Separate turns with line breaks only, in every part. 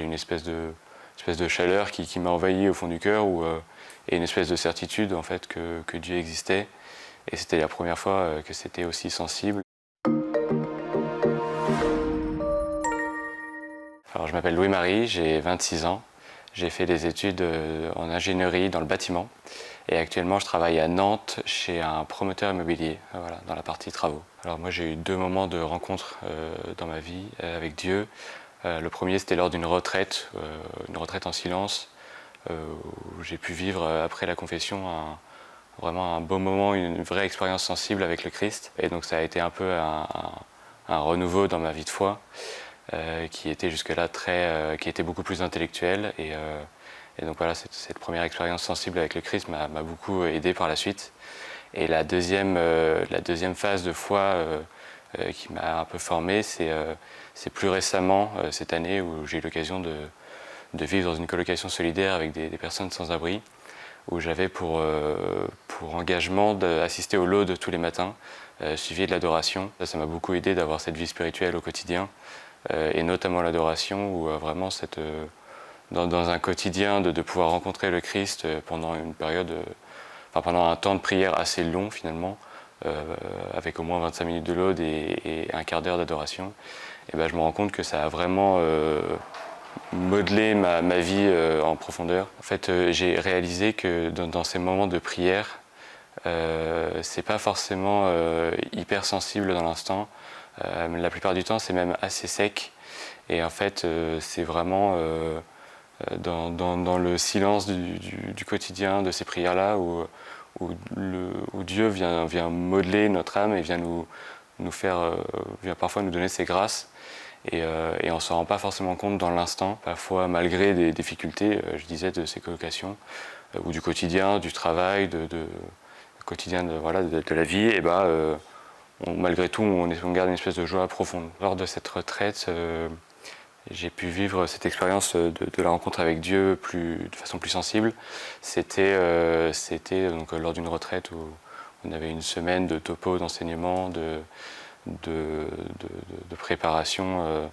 j'ai une espèce de chaleur qui m'a envahi au fond du cœur et une espèce de certitude en fait que Dieu existait. Et c'était la première fois que c'était aussi sensible. Alors, je m'appelle Louis-Marie, j'ai 26 ans. J'ai fait des études en ingénierie dans le bâtiment. Et actuellement, je travaille à Nantes chez un promoteur immobilier, voilà, dans la partie travaux. Alors moi, j'ai eu 2 moments de rencontre dans ma vie avec Dieu. Le premier, c'était lors d'une retraite en silence, où j'ai pu vivre après la confession vraiment un beau moment, une vraie expérience sensible avec le Christ. Et donc ça a été un peu un renouveau dans ma vie de foi, qui était jusque-là qui était beaucoup plus intellectuel. Et donc voilà, cette première expérience sensible avec le Christ m'a beaucoup aidé par la suite. Et la deuxième phase de foi qui m'a un peu formé, c'est plus récemment, cette année, où j'ai eu l'occasion de vivre dans une colocation solidaire avec des personnes sans abri, où j'avais pour engagement d'assister au Laude tous les matins, suivi de l'adoration. Ça m'a beaucoup aidé d'avoir cette vie spirituelle au quotidien, et notamment l'adoration, où vraiment dans un quotidien de pouvoir rencontrer le Christ pendant une période, pendant un temps de prière assez long finalement, avec au moins 25 minutes de Laude et un quart d'heure d'adoration. Et ben, je me rends compte que ça a vraiment modelé ma vie en profondeur. En fait, j'ai réalisé que dans ces moments de prière, c'est pas forcément hyper sensible dans l'instant. La plupart du temps, c'est même assez sec. Et en fait, c'est vraiment dans le silence du quotidien, de ces prières-là, où Dieu vient modeler notre âme et vient vient parfois nous donner ses grâces. Et on ne s'en rend pas forcément compte dans l'instant, parfois malgré des difficultés, je disais, de ces colocations, ou du quotidien, du travail, quotidien de la vie, et malgré tout, on garde une espèce de joie profonde. Lors de cette retraite, j'ai pu vivre cette expérience de la rencontre avec Dieu de façon plus sensible. C'était donc lors d'une retraite où on avait une semaine de topo, d'enseignement, de préparation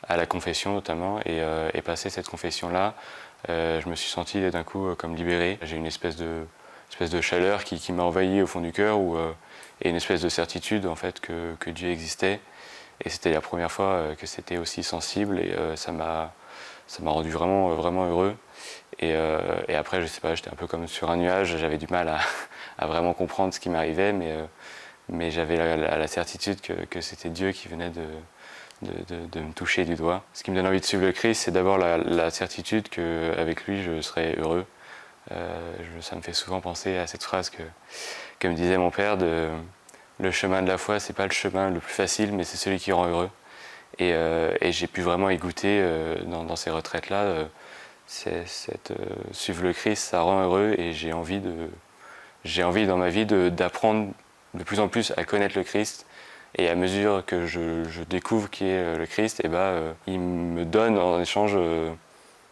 à la confession notamment. Et passé cette confession-là, je me suis senti d'un coup comme libéré. J'ai une espèce de chaleur qui m'a envahi au fond du cœur, et une espèce de certitude en fait que Dieu existait. Et c'était la première fois que c'était aussi sensible, et ça m'a rendu vraiment heureux. Et après, je sais pas, j'étais un peu comme sur un nuage, j'avais du mal à vraiment comprendre ce qui m'arrivait, mais j'avais la certitude que c'était Dieu qui venait de me toucher du doigt. Ce qui me donne envie de suivre le Christ, c'est d'abord la certitude qu'avec lui, je serai heureux. Ça me fait souvent penser à cette phrase que me disait mon père, le chemin de la foi, c'est pas le chemin le plus facile, mais c'est celui qui rend heureux. Et j'ai pu vraiment y goûter dans ces retraites-là. Suivre le Christ, ça rend heureux, et j'ai envie dans ma vie d'apprendre de plus en plus à connaître le Christ. Et à mesure que je découvre qui est le Christ, il me donne en échange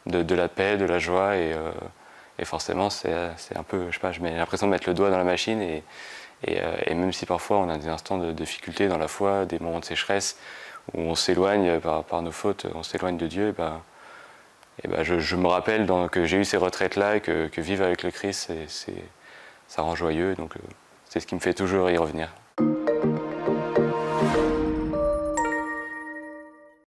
de la paix, de la joie, et forcément c'est un peu, je sais pas, j'ai l'impression de mettre le doigt dans la machine, et même si parfois on a des instants de difficulté dans la foi, des moments de sécheresse où on s'éloigne par nos fautes, on s'éloigne de Dieu, je me rappelle que j'ai eu ces retraites-là, et que vivre avec le Christ, ça rend joyeux, donc c'est ce qui me fait toujours y revenir.